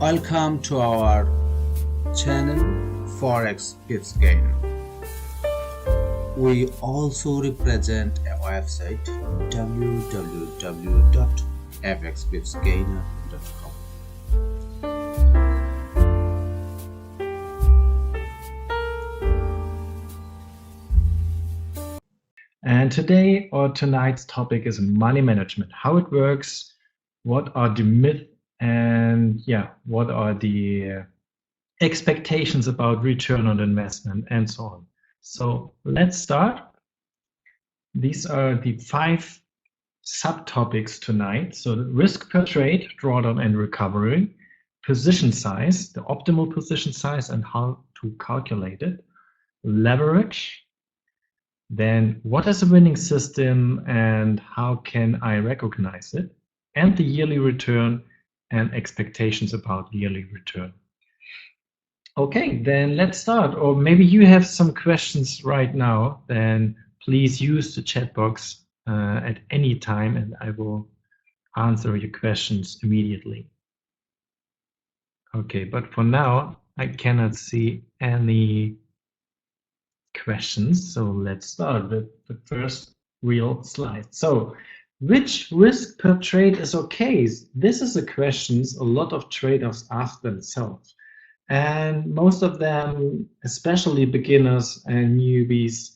Welcome to our channel Forex Gives Gain. We also represent a website www.fxgivesgainer.com. And today or tonight's topic is money management, how it works, what are the myths, and what are the expectations about return on investment and so on. So let's start. These are the 5 subtopics tonight. So the risk per trade, drawdown and recovery, position size, the optimal position size and how to calculate it, leverage, then what is a winning system and how can I recognize it, and the yearly return and expectations about yearly return. Okay, then let's start. Or maybe you have some questions right now, then please use the chat box at any time and I will answer your questions immediately. Okay, but for now, I cannot see any questions. So let's start with the first real slide. So which risk per trade is okay? This is a question a lot of traders ask themselves. And most of them, especially beginners and newbies,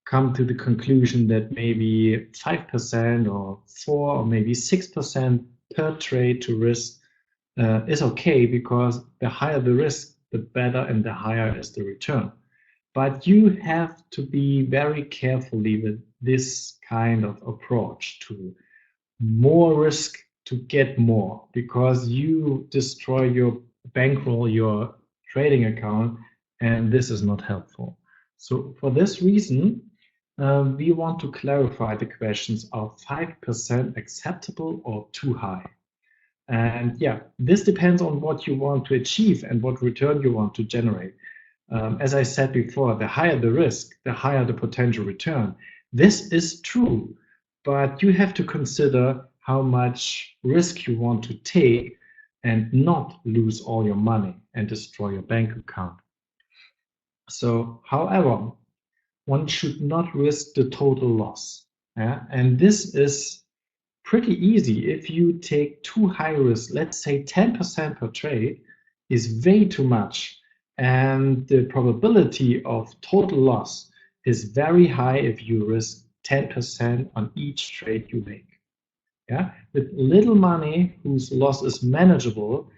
come to the conclusion that maybe 5% or 4 or maybe 6% per trade to risk is okay, because the higher the risk, the better and the higher is the return. But you have to be very carefully with this kind of approach to more risk to get more, because you destroy your bankroll, your trading account, and this is not helpful. So for this reason, we want to clarify the questions: are 5% acceptable or too high? And this depends on what you want to achieve and what return you want to generate. As I said before, the higher the risk, the higher the potential return. This is true, but you have to consider how much risk you want to take and not lose all your money and destroy your bank account. So, however, one should not risk the total loss. And this is pretty easy. If you take too high risk, let's say 10% per trade is way too much. And the probability of total loss is very high if you risk 10% on each trade you make. With little money whose loss is manageable,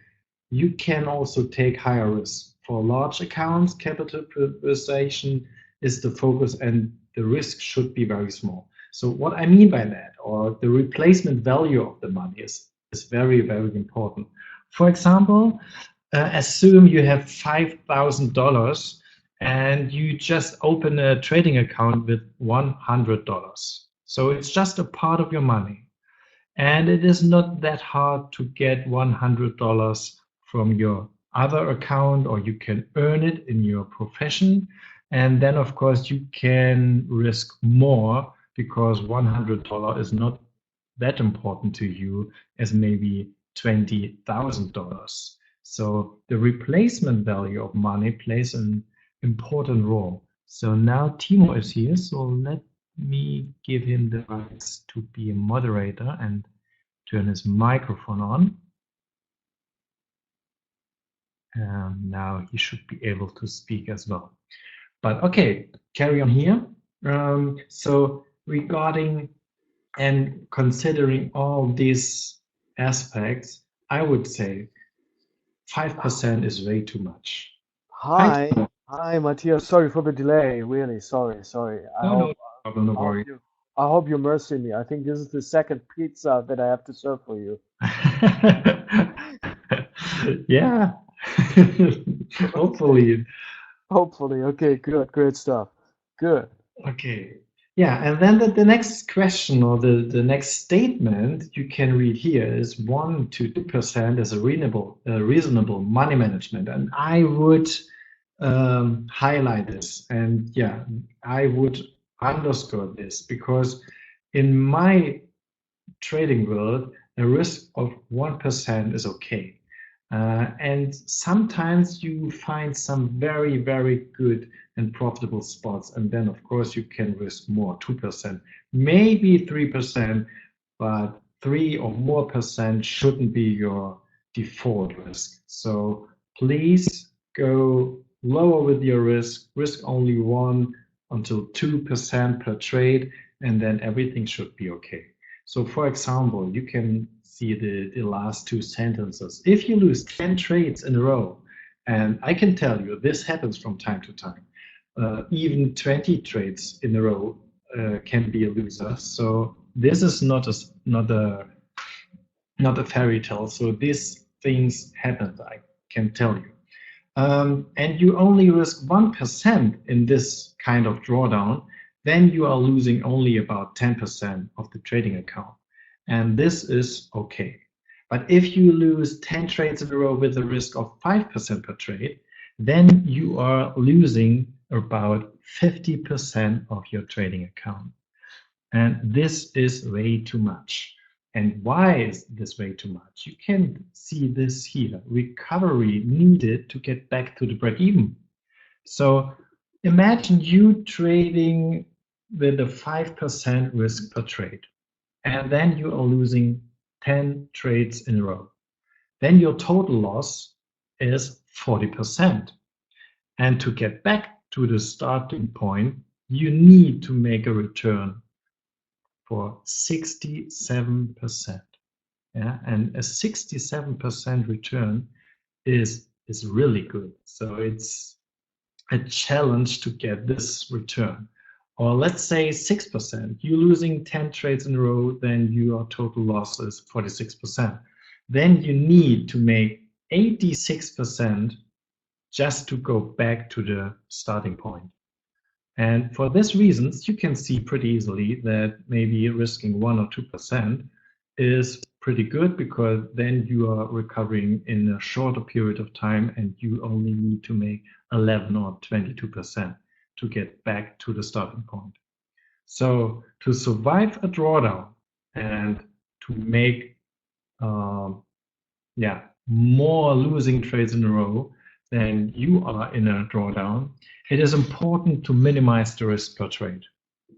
you can also take higher risk. For large accounts, capital preservation is the focus and the risk should be very small. So what I mean by that, or the replacement value of the money is very, very important. For example, assume you have $5,000 and you just open a trading account with $100. So it's just a part of your money. And it is not that hard to get $100 from your other account, or you can earn it in your profession. And then, of course, you can risk more, because $100 is not that important to you as maybe $20,000. So the replacement value of money plays an important role. So now Timo is here, so let me give him the rights to be a moderator and turn his microphone on. Now he should be able to speak as well. But okay, carry on here. So regarding and considering all these aspects, I would say 5% is way too much. Hi, Matthias. Sorry for the delay. Really, sorry. No problem, no worry. I hope you mercy me. I think this is the second pizza that I have to serve for you. Yeah. Hopefully. Okay, good, great stuff. Good. Okay. Yeah, and then the next question, or the next statement you can read here is 1 to 2% is a reasonable money management. And I would highlight this, and I would underscore this, because in my trading world, a risk of 1% is okay. And sometimes you find some very, very good and profitable spots. And then, of course, you can risk more, 2%, maybe 3%, but 3 or more percent shouldn't be your default risk. So please go lower with your risk only 1 until 2% per trade, and then everything should be okay. So for example, you can see the last two sentences. If you lose 10 trades in a row, and I can tell you this happens from time to time, even 20 trades in a row can be a loser. So this is not a fairy tale. So these things happen, I can tell you. And you only risk 1% in this kind of drawdown, then you are losing only about 10% of the trading account. And this is okay. But if you lose 10 trades in a row with a risk of 5% per trade, then you are losing about 50% of your trading account. And this is way too much. And why is this way too much? You can see this here, recovery needed to get back to the break even. So imagine you trading with a 5% risk per trade, and then you are losing 10 trades in a row. Then your total loss is 40%. And to get back to the starting point, you need to make a return for 67%. Yeah, and a 67% return is really good. So it's a challenge to get this return. Or let's say 6%. You're losing 10 trades in a row, then your total loss is 46%. Then you need to make 86% just to go back to the starting point. And for these reasons, you can see pretty easily that maybe risking 1 or 2% is pretty good, because then you are recovering in a shorter period of time and you only need to make 11 or 22% to get back to the starting point. So to survive a drawdown and to make more losing trades in a row than you are in a drawdown, it is important to minimize the risk per trade.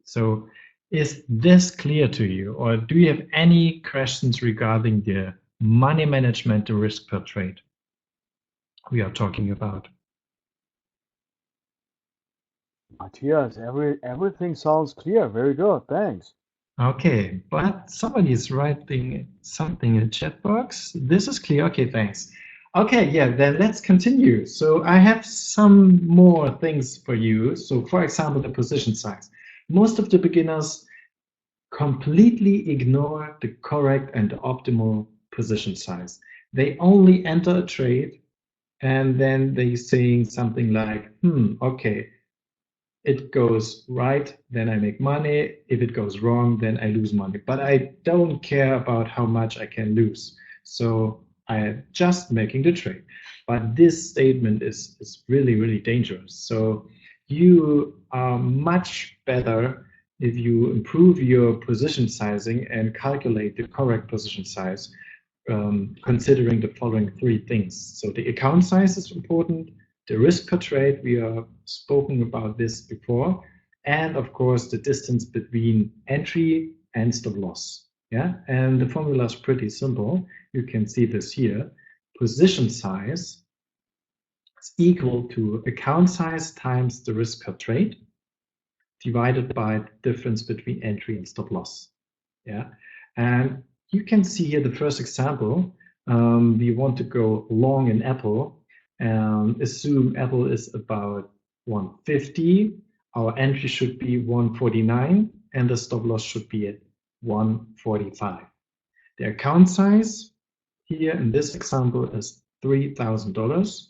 So is this clear to you, or do you have any questions regarding the money management, the risk per trade we are talking about? Matthias, everything sounds clear. Very good. Thanks. Okay, but somebody is writing something in the chat box. This is clear. Okay, thanks. Okay, yeah, then let's continue. So I have some more things for you. So for example, the position size. Most of the beginners completely ignore the correct and optimal position size. They only enter a trade and then they saying something like, okay, it goes right, then I make money. If it goes wrong, then I lose money. But I don't care about how much I can lose. So I'm just making the trade. But this statement is really, really dangerous. So you are much better if you improve your position sizing and calculate the correct position size, considering the following three things. So the account size is important, the risk per trade, we have spoken about this before, and of course the distance between entry and stop loss. Yeah, and the formula is pretty simple. You can see this here. Position size is equal to account size times the risk per trade divided by the difference between entry and stop loss. Yeah, and you can see here the first example. We want to go long in Apple. Assume Apple is about 150. Our entry should be 149, and the stop loss should be at 145. The account size here in this example is $3,000,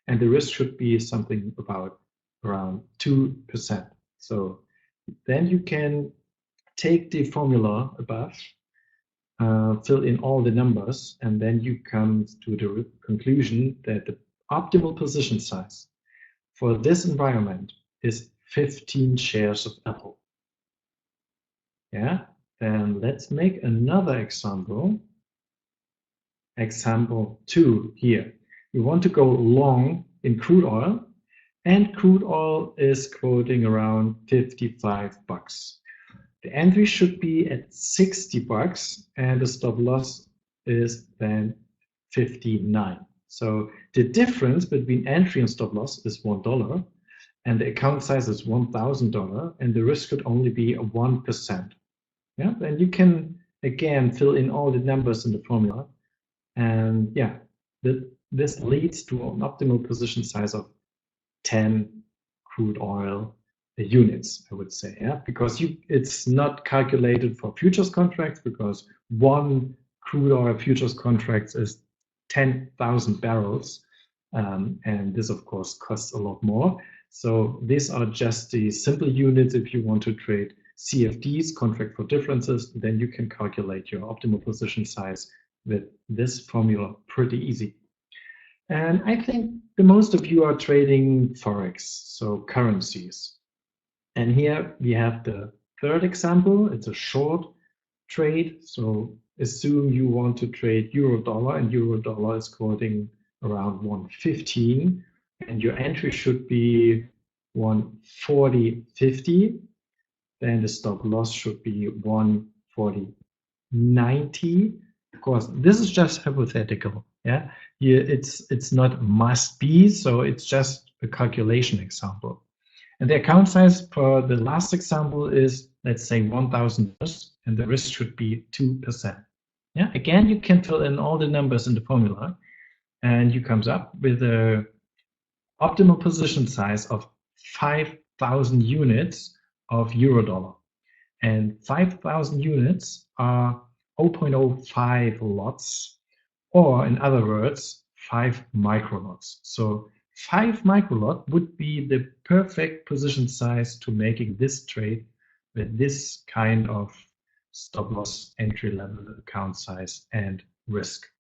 and the risk should be something about around 2%. So then you can take the formula above, fill in all the numbers, and then you come to the conclusion that the optimal position size for this environment is 15 shares of Apple. Yeah, and let's make another example. example 2 here. We want to go long in crude oil, and crude oil is quoting around 55 bucks. The entry should be at 60 bucks, and the stop loss is then 59. So the difference between entry and stop loss is $1, and the account size is $1,000, and the risk could only be 1%. Yeah, and you can again fill in all the numbers in the formula, and yeah, this leads to an optimal position size of 10 crude oil units, I would say, yeah, because it's not calculated for futures contracts, because one crude oil futures contract is 10,000 barrels, and this of course costs a lot more. So these are just the simple units. If you want to trade CFDs, contract for differences, then you can calculate your optimal position size with this formula pretty easy. And I think the most of you are trading Forex, so currencies. And here we have the third example. It's a short trade. So assume you want to trade euro dollar, and euro dollar is quoting around 115, and your entry should be 140.50. Then the stop loss should be 140.90. Of course, this is just hypothetical. Yeah, it's not must be, so it's just a calculation example. And the account size for the last example is, let's say, $1,000, and the risk should be 2%. Yeah, again, you can fill in all the numbers in the formula, and you comes up with a optimal position size of 5,000 units of euro dollar. And 5,000 units are 0.05 lots, or in other words, 5 microlots. So 5 microlot would be the perfect position size to making this trade with this kind of stop loss, entry level, account size, and risk.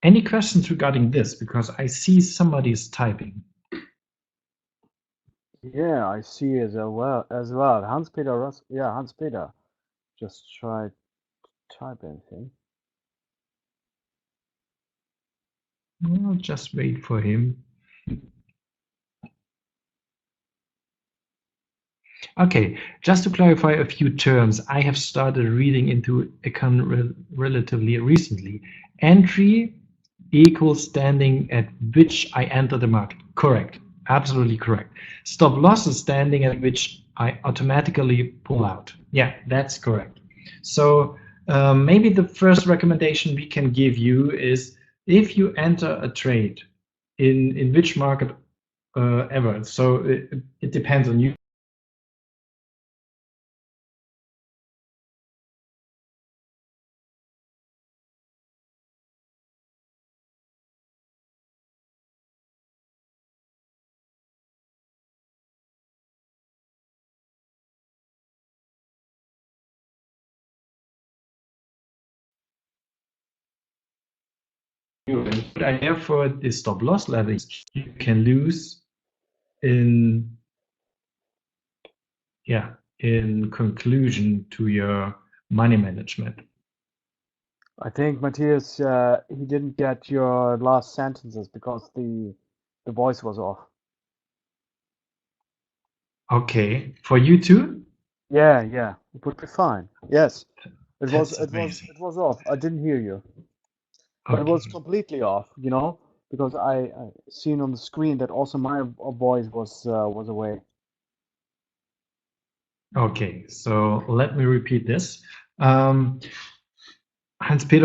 Any questions regarding this? Because I see somebody is typing. Yeah, I see as well. Hans-Peter Ross. Yeah, Hans-Peter. Just try to type anything. I'll just wait for him. Okay, just to clarify a few terms, I have started reading into econ relatively recently. Entry equals standing at which I enter the market. Correct, absolutely correct. Stop loss is standing at which I automatically pull out. Yeah, that's correct. So maybe the first recommendation we can give you is, if you enter a trade in which market ever, so it depends on you. But therefore, the stop loss levels you can lose in conclusion to your money management. I think Matthias, he didn't get your last sentences because the voice was off. Okay, for you too? Yeah, it would be fine. Yes, it That's was amazing. off. I didn't hear you, but it was Okay. completely off. You know, because I seen on the screen that also my voice was away. Okay, so let me repeat this. Hans-Peter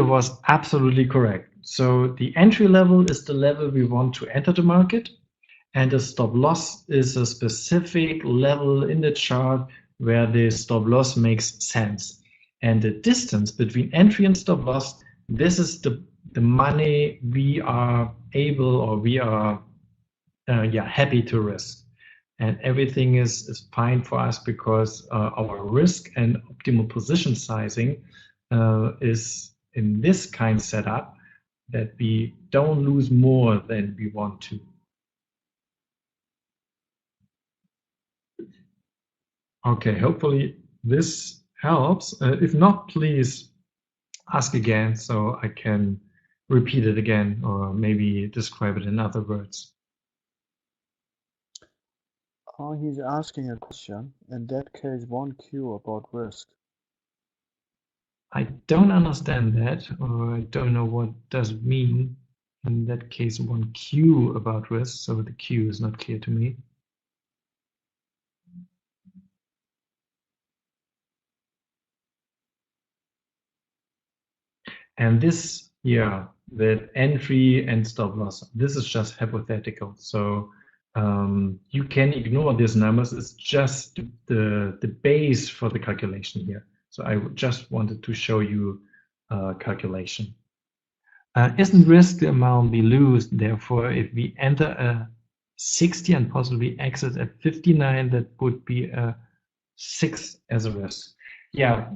was absolutely correct. So the entry level is the level we want to enter the market, and the stop loss is a specific level in the chart where the stop loss makes sense. And the distance between entry and stop loss, this is the money we are able, or we are happy to risk. And everything is fine for us, because our risk and optimal position sizing is in this kind setup that we don't lose more than we want to. Okay, hopefully this helps. If not, please ask again so I can repeat it again or maybe describe it in other words. Oh, he's asking a question. In that case, 1Q about risk. I don't understand that, or I don't know what does it mean. In that case, 1Q about risk, so the Q is not clear to me. And this, yeah, the entry and stop loss, this is just hypothetical. So you can ignore these numbers. It's just the base for the calculation here. So I just wanted to show you calculation. Isn't risk the amount we lose? Therefore, if we enter a 60 and possibly exit at 59, that would be a 6 as a risk. Yeah,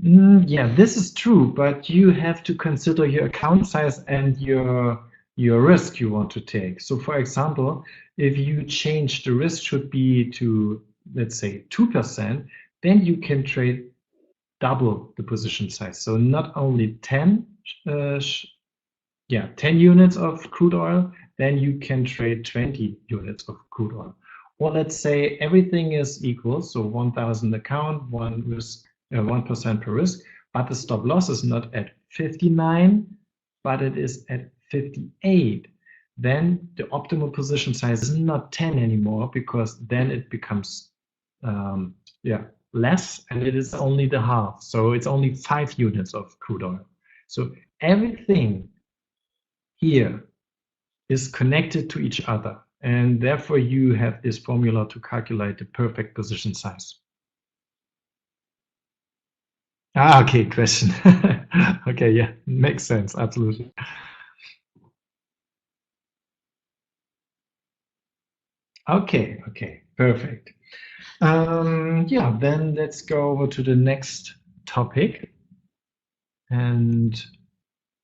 yeah, this is true, but you have to consider your account size and your risk you want to take. So, for example, if you change the risk should be to, let's say, 2%, then you can trade double the position size. So not only 10 units of crude oil, then you can trade 20 units of crude oil. Or let's say everything is equal, so 1,000 account, 1% per risk, but the stop loss is not at 59, but it is at 58. Then the optimal position size is not 10 anymore, because then it becomes less, and it is only the half. So it's only 5 units of crude oil. So everything here is connected to each other, and therefore you have this formula to calculate the perfect position size. Okay, question. Okay, yeah, makes sense, absolutely. Okay, perfect. Yeah, then let's go over to the next topic. And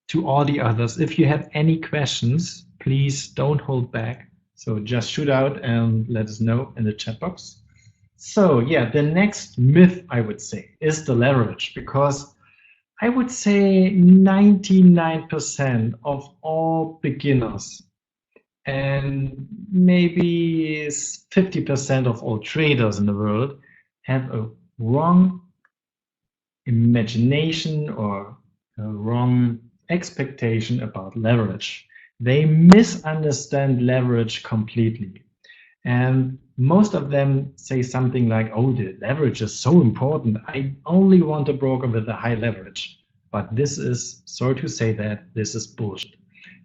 to all the others, if you have any questions, please don't hold back. So just shoot out and let us know in the chat box. So yeah, the next myth, I would say, is the leverage, because I would say 99% of all beginners and maybe 50% of all traders in the world have a wrong imagination or a wrong expectation about leverage. They misunderstand leverage completely. And most of them say something like, oh, the leverage is so important. I only want a broker with a high leverage. But this is, sorry to say that, this is bullshit.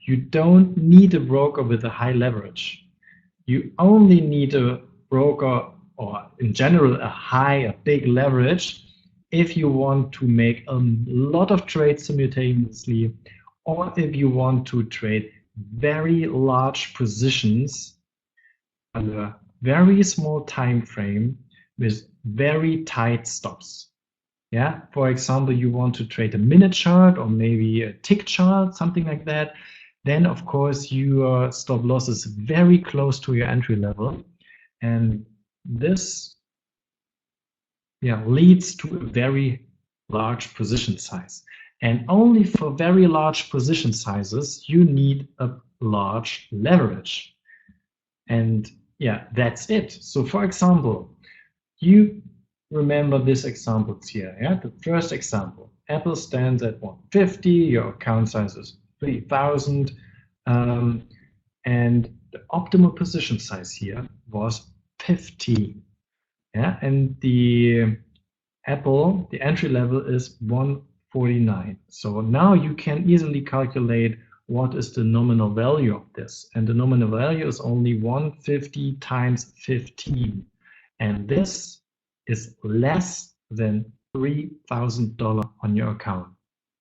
You don't need a broker with a high leverage. You only need a broker, or in general, a big leverage, if you want to make a lot of trades simultaneously, or if you want to trade very large positions on a very small time frame with very tight stops. Yeah, for example, you want to trade a minute chart or maybe a tick chart, something like that. Then, of course, your stop loss is very close to your entry level. And this leads to a very large position size. And only for very large position sizes, you need a large leverage. And yeah, that's it. So for example, you remember this examples here. Yeah, the first example, Apple stands at 150, your account size is 3,000, and the optimal position size here was 15. Yeah, and the Apple, the entry level is 149. So now you can easily calculate what is the nominal value of this. And the nominal value is only 150 times 15. And this is less than $3,000 on your account.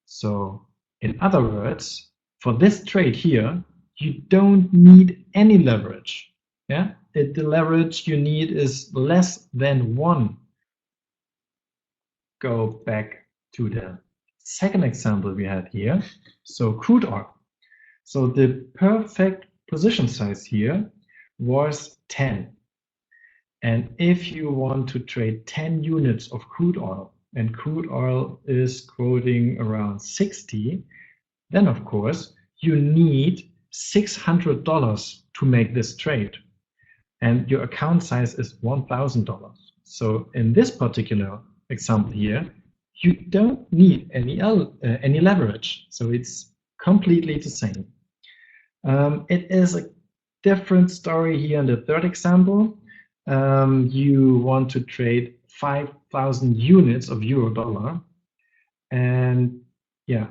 So in other words, for this trade here, you don't need any leverage. Yeah, the leverage you need is less than 1. Go back to the second example we had here. So crude oil. So the perfect position size here was 10. And if you want to trade 10 units of crude oil, and crude oil is quoting around 60, then of course you need $600 to make this trade. And your account size is $1,000. So in this particular example here, you don't need any leverage. So it's completely the same. It is a different story here in the third example. You want to trade 5,000 units of euro dollar, and yeah,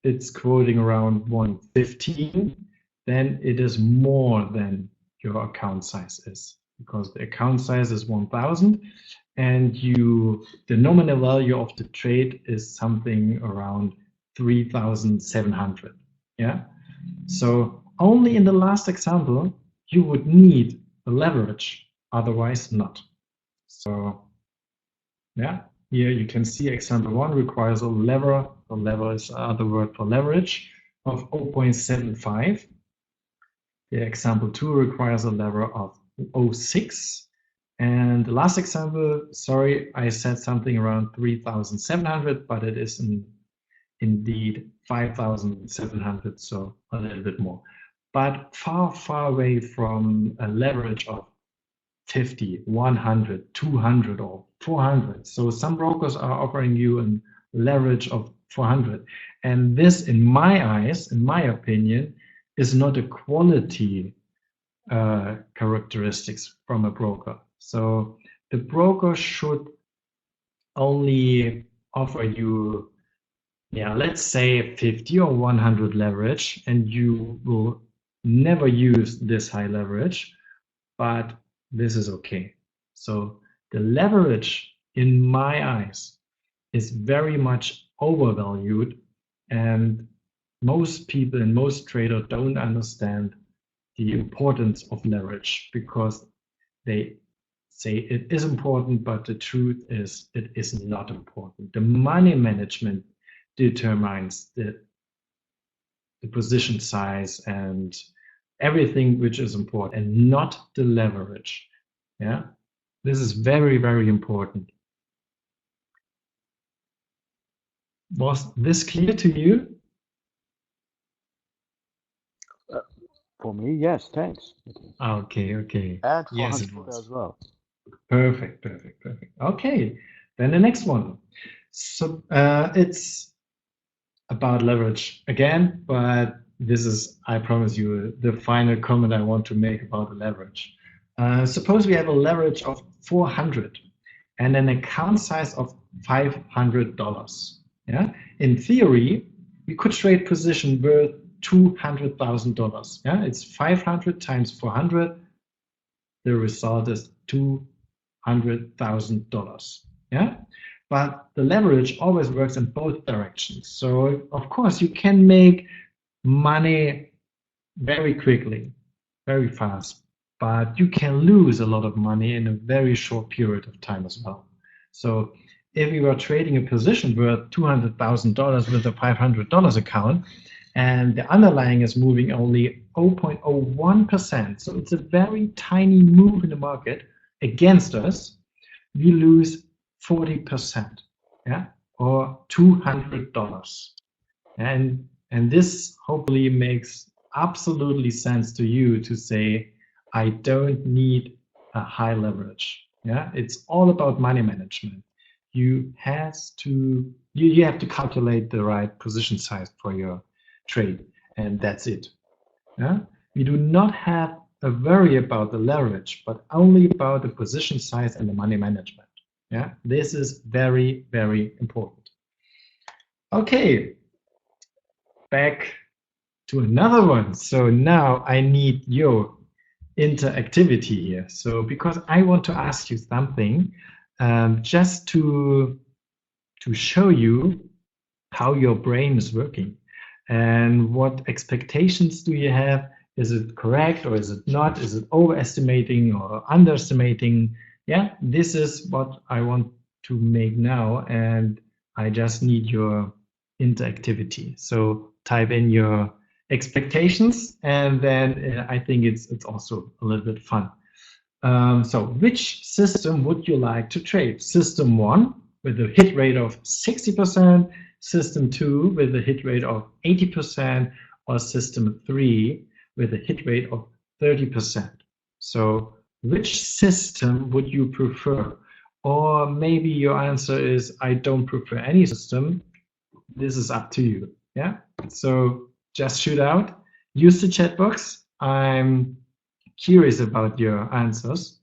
it's quoting around 115. Then it is more than your account size is, because the account size is 1,000, and the nominal value of the trade is something around 3,700. Yeah, so only in the last example you would need a leverage, otherwise not. So yeah, here you can see example 1 requires a lever. A lever is another word for leverage of 0.75. The example 2 requires a lever of 0.6. And the last example, sorry, I said something around 3,700, but it is indeed 5,700, so a little bit more. But far, far away from a leverage of 50, 100, 200, or 400. So some brokers are offering you a leverage of 400. And this, in my eyes, in my opinion, is not a quality characteristics from a broker. So the broker should only offer you, yeah, let's say 50 or 100 leverage, and you will never use this high leverage, but this is okay. So the leverage, in my eyes, is very much overvalued, and most people and most traders don't understand the importance of leverage, because they say it is important, but the truth is it is not important. The money management determines the position size and everything which is important, and not the leverage. Yeah, this is very, very important. Was this clear to you? For me, yes, thanks. Okay, okay. And for Yes, Hans it was. as well. Perfect, perfect, perfect. Okay, then the next one. So it's about leverage again, but this is, I promise you, the final comment I want to make about the leverage. Suppose we have a leverage of 400 and an account size of $500. Yeah, in theory, we could trade position worth $200,000. Yeah, it's 500 times 400. The result is $200,000. Yeah, but the leverage always works in both directions. So of course you can make money very quickly, very fast, but you can lose a lot of money in a very short period of time as well. So if you are trading a position worth $200,000 with a $500 account, and the underlying is moving only 0.01%, so it's a very tiny move in the market against us, we lose 40%, yeah, or $200. And this hopefully makes absolutely sense to you to say, I don't need a high leverage. Yeah, it's all about money management. You have to calculate the right position size for your trade, and that's it. Yeah, we do not have a worry about the leverage, but only about the position size and the money management. Yeah, this is very, very important. Okay, back to another one. So now I need your interactivity here. So because I want to ask you something, just to show you how your brain is working and what expectations do you have. Is it correct or is it not? Is it overestimating or underestimating? Yeah, this is what I want to make now, and I just need your interactivity. So type in your expectations, and then I think it's also a little bit fun. So which system would you like to trade? System 1, with a hit rate of 60%, system 2 with a hit rate of 80%, or system 3 with a hit rate of 30%. So which system would you prefer? Or maybe your answer is, I don't prefer any system. This is up to you. Yeah. So just shoot out, use the chat box. I'm curious about your answers.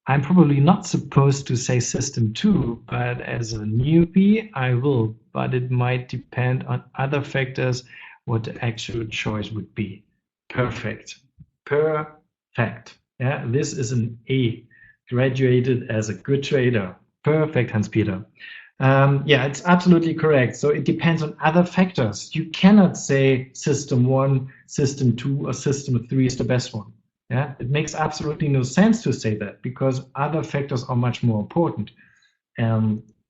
I'm probably not supposed to say system 2, but as a newbie, I will. But it might depend on other factors what the actual choice would be. Perfect. Perfect. Yeah, this is an A. Graduated as a good trader. Perfect, Hans-Peter. Yeah, it's absolutely correct. So it depends on other factors. You cannot say system 1, system 2, or system 3 is the best one. Yeah, it makes absolutely no sense to say that because other factors are much more important.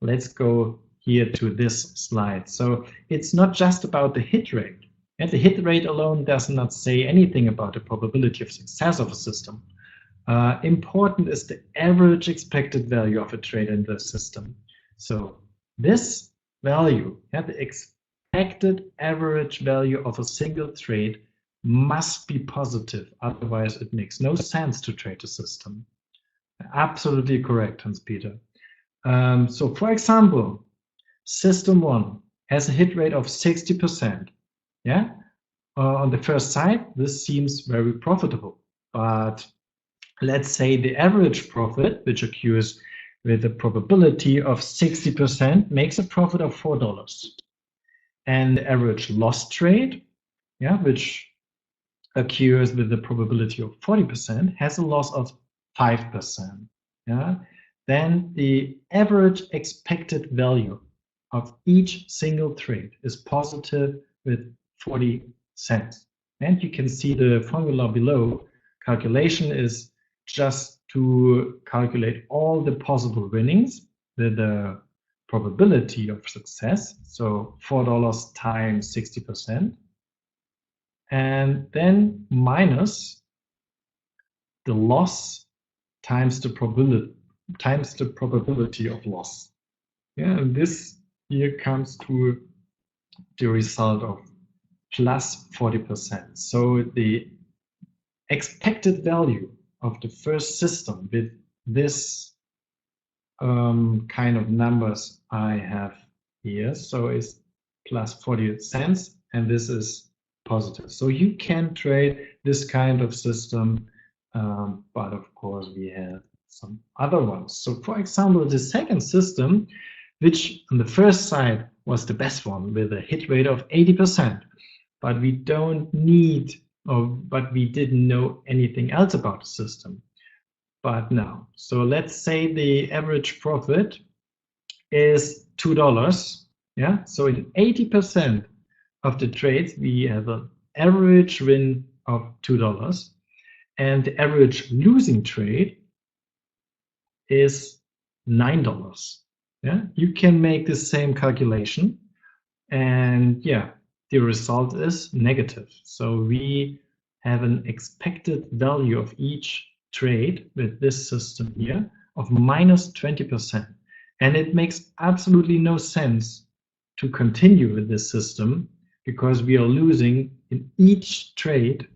Let's go here to this slide. So it's not just about the hit rate. And the hit rate alone does not say anything about the probability of success of a system. Important is the average expected value of a trade in the system. So this value, yeah, the expected average value of a single trade must be positive, otherwise it makes no sense to trade the system. Absolutely correct, Hans-Peter. So for example, system 1 has a hit rate of 60%. Yeah, on the first sight, this seems very profitable, but let's say the average profit, which occurs with a probability of 60%, makes a profit of $4. And the average loss trade, yeah, which occurs with the probability of 40%, has a loss of 5%. Yeah? Then the average expected value of each single trade is positive with 40 cents. And you can see the formula below. Calculation is just to calculate all the possible winnings with the probability of success. So $4 times 60%. And then minus the loss times the probability of loss. Yeah, and this here comes to the result of plus 40%. So the expected value of the first system with this kind of numbers I have here, so it's plus 40 cents, and this is positive. So you can trade this kind of system, but of course we have some other ones. So for example, the second system, which on the first side was the best one with a hit rate of 80%, but we don't need, but we didn't know anything else about the system. But now, so let's say the average profit is $2. Yeah, so in 80% of the trades, we have an average win of $2, and the average losing trade is $9. Yeah, you can make the same calculation, and yeah, the result is negative. So we have an expected value of each trade with this system here of minus 20%. And it makes absolutely no sense to continue with this system because we are losing in each trade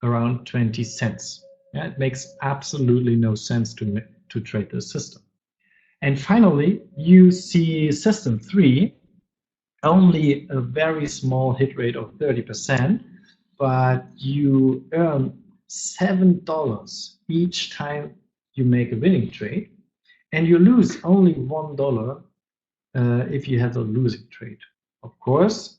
around 20 cents. Yeah, it makes absolutely no sense to trade this system. And finally, you see system 3, only a very small hit rate of 30%, but you earn $7 each time you make a winning trade, and you lose only $1 if you have a losing trade. Of course,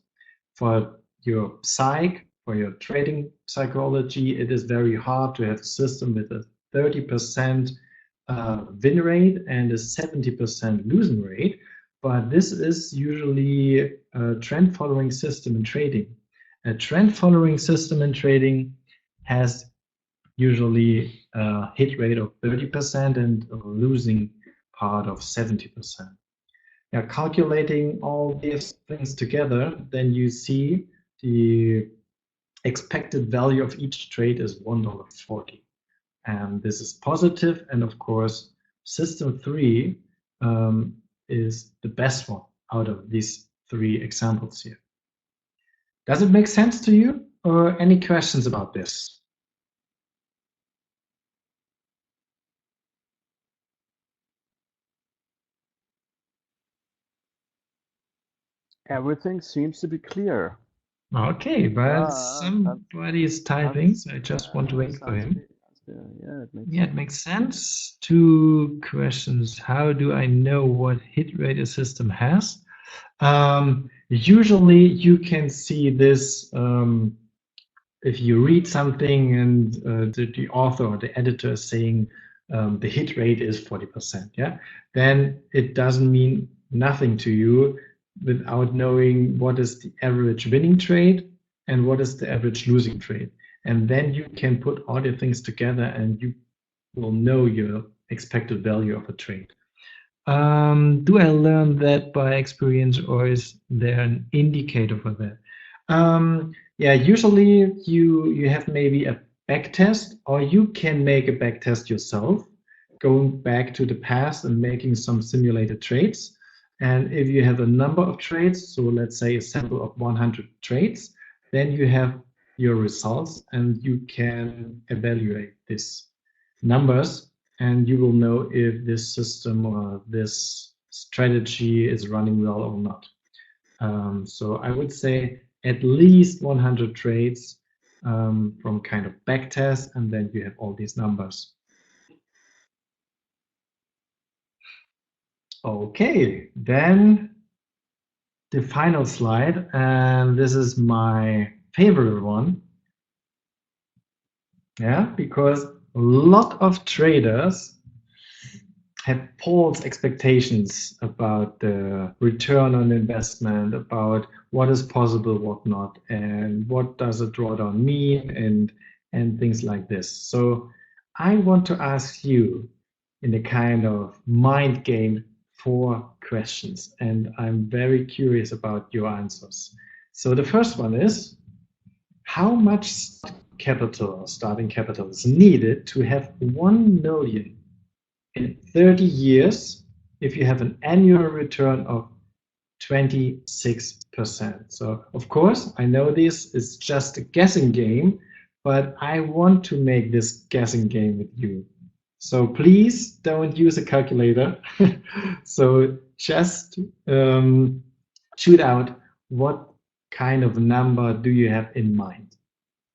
for your psych, for your trading psychology, it is very hard to have a system with a 30% win rate and a 70% losing rate, but this is usually a trend following system in trading. A trend following system in trading has usually a hit rate of 30% and a losing part of 70%. Now, calculating all these things together, then you see the expected value of each trade is $1.40. and this is positive. And of course, system 3 is the best one out of these 3 examples here. Does it make sense to you, or any questions about this? Everything seems to be clear. Okay, but somebody is typing, so I just want to wait for him. Yeah, it makes Yeah, sense. it makes sense. 2 questions. How do I know what hit rate a system has? Usually you can see this if you read something and the author or the editor is saying the hit rate is 40%, yeah, then it doesn't mean nothing to you without knowing what is the average winning trade and what is the average losing trade. And then you can put all the things together and you will know your expected value of a trade. Do I learn that by experience, or is there an indicator for that? Yeah, usually you have maybe a back test, or you can make a back test yourself, going back to the past and making some simulated trades. And if you have a number of trades, so let's say a sample of 100 trades, then you have your results and you can evaluate these numbers, and you will know if this system or this strategy is running well or not. So I would say at least 100 trades from kind of back test, and then you have all these numbers. Okay, then the final slide, and this is my favorite one. Yeah, because a lot of traders have false expectations about the return on investment, about what is possible, what not, and what does a drawdown mean, and things like this. So I want to ask you in a kind of mind game 4 questions, and I'm very curious about your answers. So the first one is, how much starting capital is needed to have 1 million in 30 years if you have an annual return of 26%. So of course, I know this is just a guessing game, but I want to make this guessing game with you. So please don't use a calculator. So just shoot out, what kind of number do you have in mind?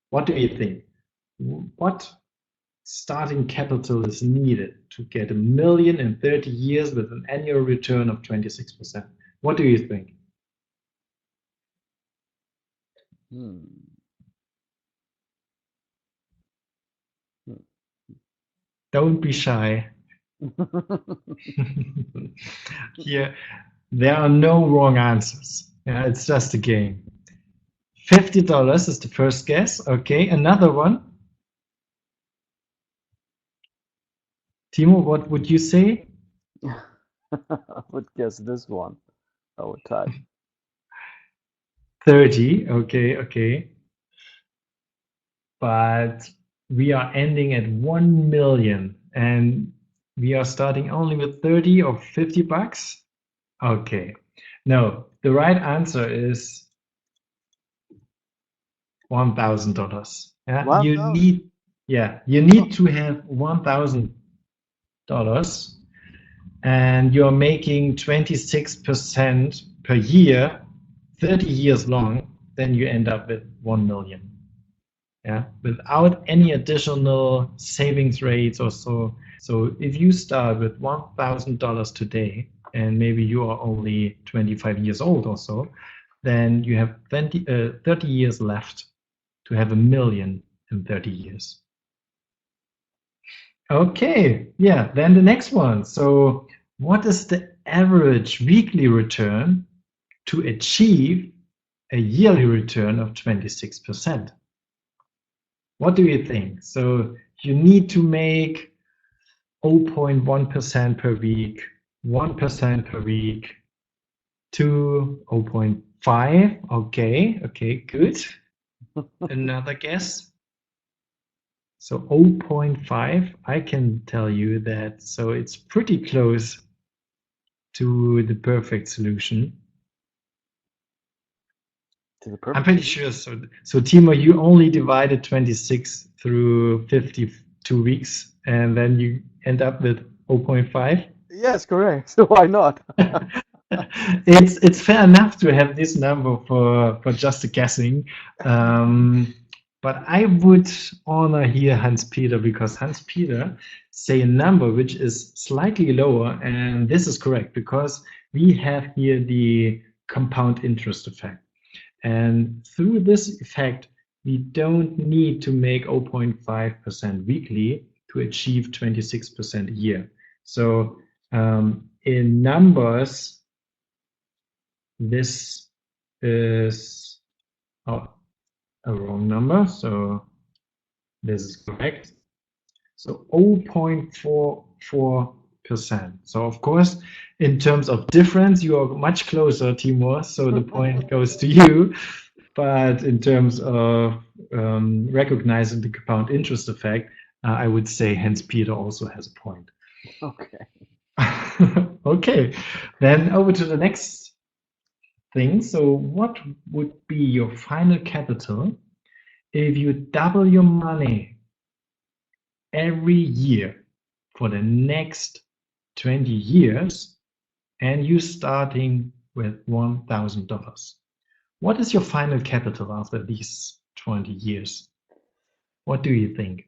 What do you think? What starting capital is needed to get 1 million in 30 years with an annual return of 26%? What do you think? Don't be shy. Here, there are no wrong answers. Yeah, it's just a game. $50 is the first guess. Okay, another one. Timo, what would you say? I would guess this one. I would type 30. Okay, okay. But we are ending at 1 million, and we are starting only with 30 or 50 bucks. Okay. No, the right answer is $1,000. Yeah, you need to have $1,000, and you're making 26% per year, 30 years long, then you end up with 1 million. Yeah, without any additional savings rates or so. So if you start with $1,000 today, and maybe you are only 25 years old or so, then you have 30 years left to have 1 million in 30 years. Okay, yeah, then the next one. So what is the average weekly return to achieve a yearly return of 26%? What do you think? So you need to make 0.1% per week, 1% per week, 0.5. Okay, okay, good. Another guess? So 0.5, I can tell you that. So it's pretty close to the perfect solution. To the I'm perfect. pretty sure. So Timo, you only divided 26 through 52 weeks, and then you end up with 0.5. Yes, correct. So why not? It's fair enough to have this number for just a guessing. But I would honor here Hans Peter, because Hans Peter say a number which is slightly lower, and this is correct because we have here the compound interest effect. And through this effect, we don't need to make 0.5% weekly to achieve 26% a year. So in numbers, this is a wrong number. So this is correct. So 0.44%. So of course, in terms of difference, you are much closer, Timur. So the point goes to you. But in terms of recognizing the compound interest effect, I would say Hans Peter also has a point. Okay. Okay, then over to the next thing. So what would be your final capital if you double your money every year for the next 20 years and you starting with $1,000? What is your final capital after these 20 years? What do you think?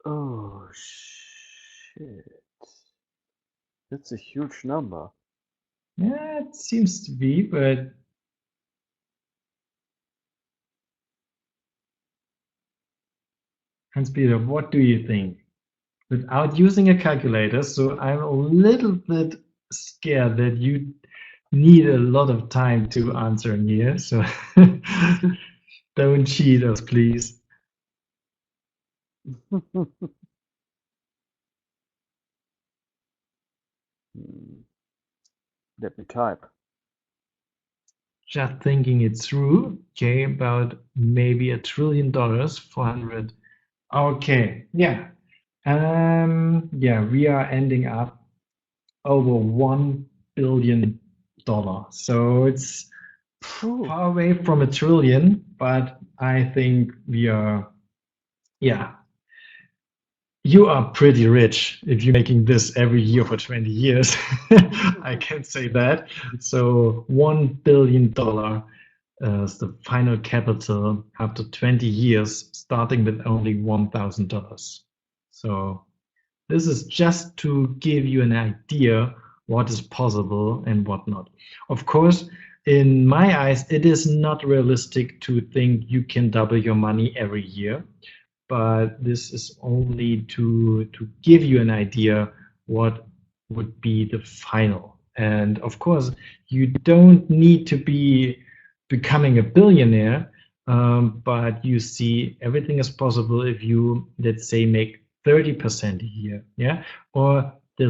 Oh shit. That's a huge number. Yeah, it seems to be, but Hans Peter, what do you think? Without using a calculator, so I'm a little bit scared that you need a lot of time to answer in here. So don't cheat us, please. Let me type. Just thinking it through. Okay, about maybe $1 trillion, 400. Okay, yeah. Yeah, we are ending up over $1 billion. So it's Phew. far away from $1 trillion, but I think we are, yeah, you are pretty rich if you're making this every year for 20 years. I can say that. So $1 billion is the final capital after 20 years, starting with only $1,000. So this is just to give you an idea what is possible and what not. Of course, in my eyes, it is not realistic to think you can double your money every year, but this is only to give you an idea what would be the final. And of course, you don't need to be becoming a billionaire, but you see everything is possible if you, let's say, make 30% a year. Yeah. Or the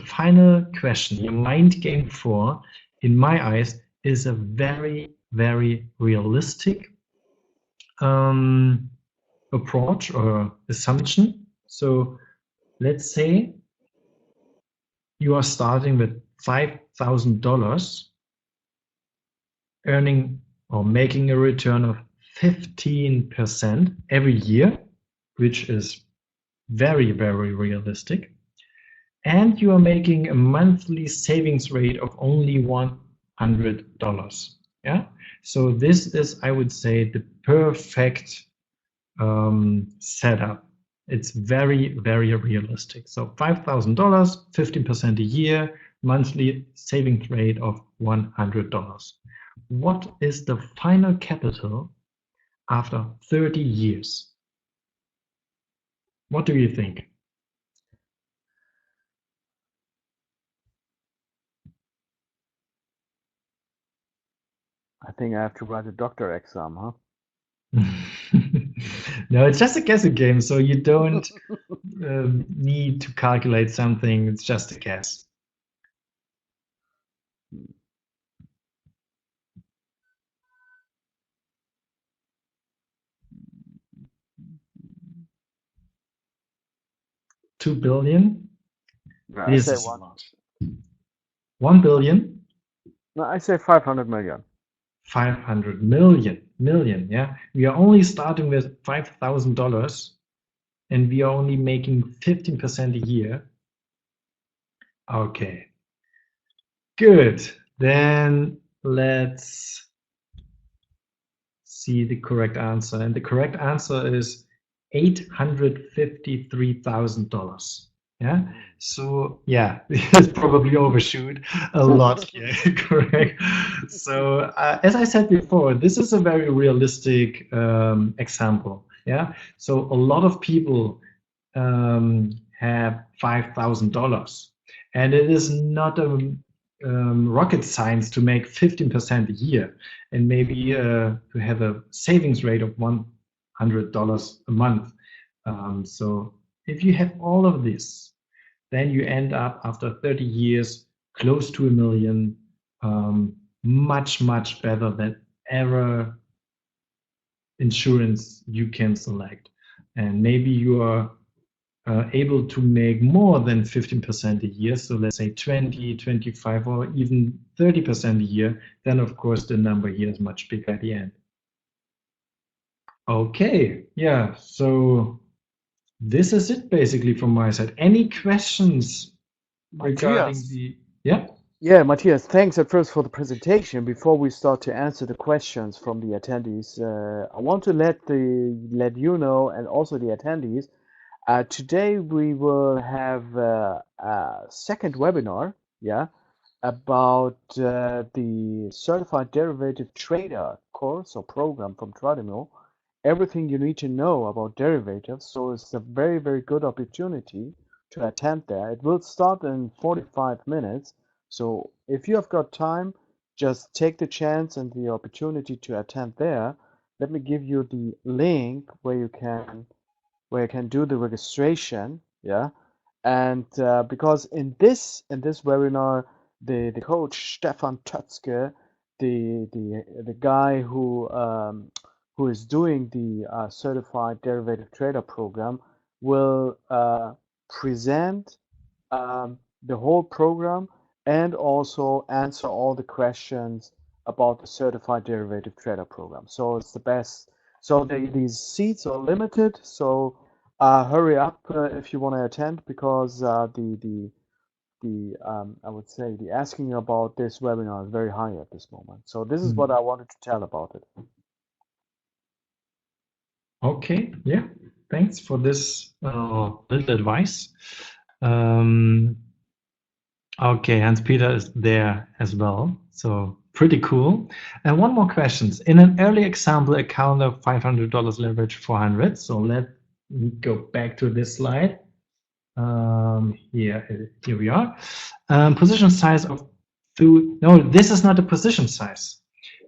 final question, your mind game 4, in my eyes, is a very, very realistic approach or assumption. So let's say you are starting with $5,000, earning or making a return of 15% every year, which is very, very realistic. And you are making a monthly savings rate of only $100. Yeah. So this is, I would say, the perfect setup. It's very, very realistic. So $5,000, 15% a year, monthly savings rate of $100. What is the final capital after 30 years? What do you think? I think I have to write a doctor exam, huh? No, it's just a guessing game, so you don't need to calculate something. It's just a guess. 2 billion. No, This I say is a one. lot. 1 billion. No, I say 500 million. 500 million. Yeah, we are only starting with $5,000, and we are only making 15% a year. Okay, good. Then let's see the correct answer, and the correct answer is $853,000. Yeah, so yeah, it's probably overshoot a lot here. Correct. So as I said before, this is a very realistic example. Yeah, so a lot of people have $5,000, and it is not a rocket science to make 15% a year, and maybe to have a savings rate of $100 a month. So if you have all of this, then you end up after 30 years close to $1 million, much, much better than ever insurance you can select. And maybe you are able to make more than 15% a year, so let's say 20, 25, or even 30% a year, then of course the number here is much bigger at the end. Okay, yeah, so this is it basically from my side. Any questions regarding Matthias. the, yeah? Yeah, Matthias, thanks at first for the presentation. Before we start to answer the questions from the attendees, I want to let you know, and also the attendees, today we will have a second webinar, yeah, about the Certified Derivative Trader course or program from Tradimil. Everything you need to know about derivatives. So it's a very, very good opportunity to attend there. It will start in 45 minutes. So if you have got time, just take the chance and the opportunity to attend there. Let me give you the link where you can do the registration. Yeah, and because in this webinar, the coach Stefan Tötzke, the guy who is doing the certified derivative trader program, will present the whole program and also answer all the questions about the certified derivative trader program. So it's the best. So these seats are limited. So hurry up if you want to attend, because I would say the asking about this webinar is very high at this moment. So this is what I wanted to tell about it. Okay, yeah, thanks for this little advice. Okay, Hans-Peter is there as well, so pretty cool. And one more question. In an early example, account of $500 leverage 400. So let me go back to this slide. Here we are. Position size of two. No, this is not a position size.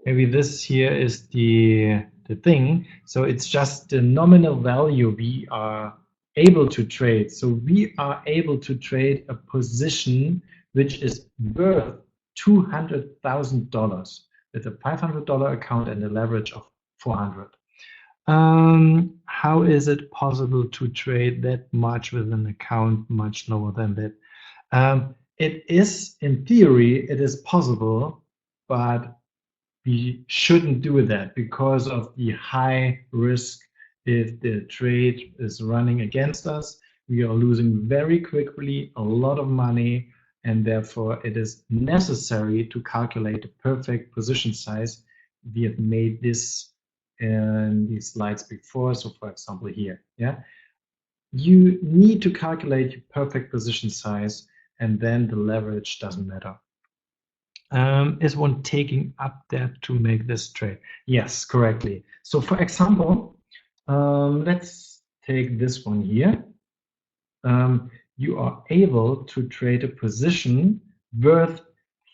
Maybe this here is the thing. So it's just the nominal value we are able to trade. So we are able to trade a position which is worth $200,000 with a $500 account and a leverage of 400. How is it possible to trade that much with an account much lower than that? It is, in theory, it is possible, but we shouldn't do that because of the high risk. If the trade is running against us, we are losing very quickly a lot of money, and therefore it is necessary to calculate the perfect position size. We have made this in these slides before. So for example here, yeah, you need to calculate your perfect position size, and then the leverage doesn't matter. Is one taking up that to make this trade? Yes, correctly. So for example, let's take this one here. You are able to trade a position worth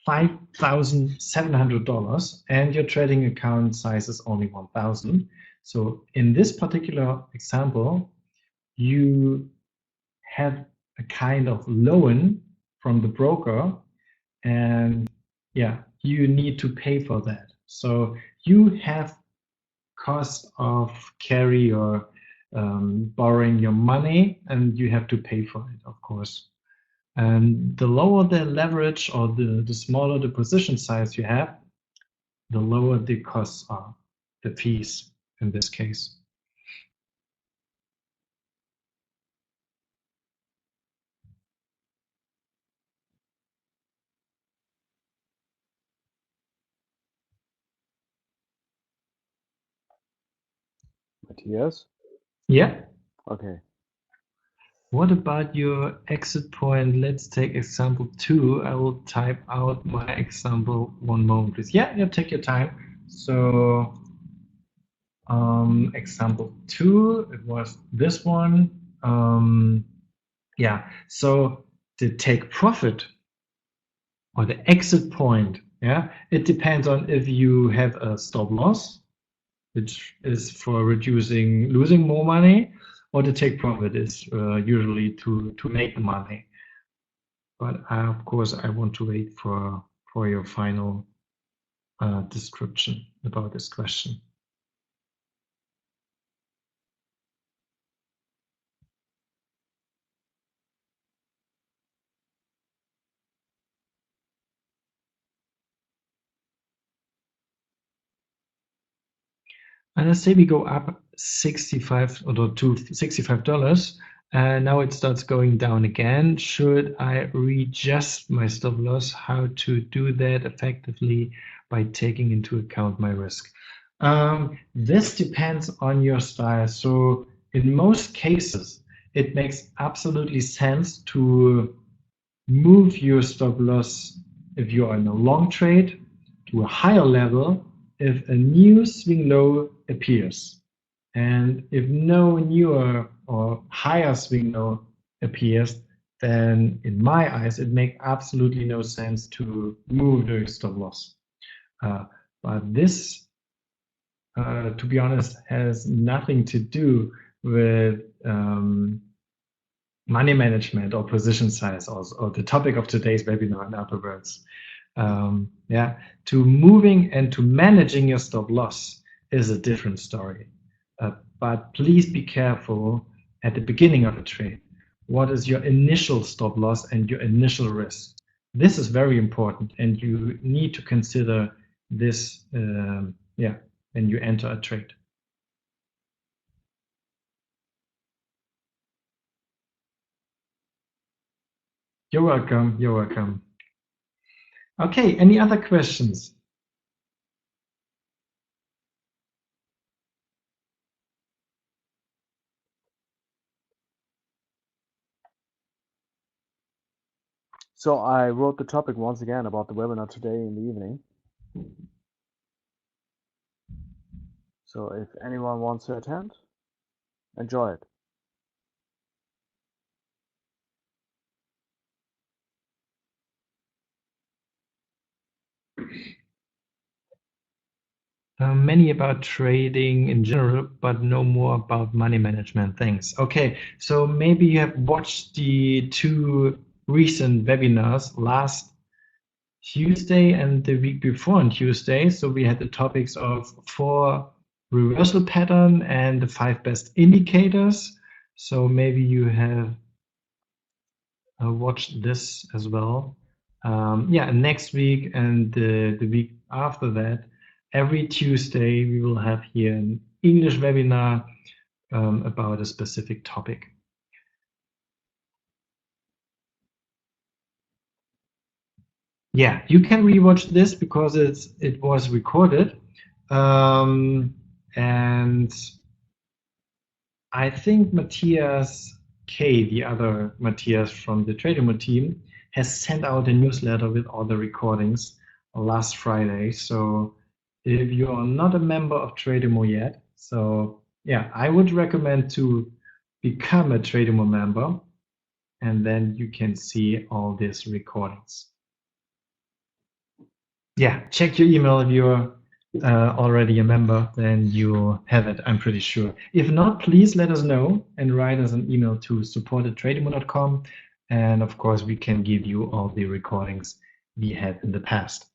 $5,700, and your trading account size is only 1,000. So in this particular example, you have a kind of loan from the broker, and yeah, you need to pay for that. So you have cost of carry or borrowing your money, and you have to pay for it, of course. And the lower the leverage or the smaller the position size you have, the lower the costs are, the fees in this case. Matthias? Yeah. Okay. What about your exit point? Let's take example 2. I will type out my example. One moment, please. Yeah, take your time. So example 2, it was this one. Yeah, so the take profit or the exit point, yeah, it depends on if you have a stop loss, which is for losing more money, or the take profit is usually to make money. But of course, I want to wait for your final description about this question. And let's say we go up 65 or to $65, and now it starts going down again. Should I readjust my stop loss? How to do that effectively by taking into account my risk? This depends on your style. So in most cases, it makes absolutely sense to move your stop loss if you are in a long trade to a higher level if a new swing low appears. And if no newer or higher swing low appears, then in my eyes, it makes absolutely no sense to move the stop loss. But this, to be honest, has nothing to do with money management or position size, or the topic of today's webinar, in other words. Yeah, to moving and to managing your stop loss is a different story. But please be careful at the beginning of a trade. What is your initial stop loss and your initial risk? This is very important, and you need to consider this yeah, when you enter a trade. You're welcome. You're welcome. Okay, any other questions? So I wrote the topic once again about the webinar today in the evening. So if anyone wants to attend, enjoy it. Many about trading in general, but no more about money management things. Okay, so maybe you have watched the 2 recent webinars last Tuesday and the week before on Tuesday. So we had the topics of 4 reversal pattern and the 5 best indicators. So maybe you have watched this as well. Yeah, next week and the week after that, every Tuesday we will have here an English webinar about a specific topic. Yeah, you can rewatch this because it was recorded, and I think Matthias K, the other Matthias from the Trademo team, has sent out a newsletter with all the recordings last Friday. So if you are not a member of Trademo yet, so yeah, I would recommend to become a Trademo member, and then you can see all these recordings. Yeah, check your email if you're already a member, then you have it, I'm pretty sure. If not, please let us know and write us an email to support@trademo.com. And of course, we can give you all the recordings we had in the past.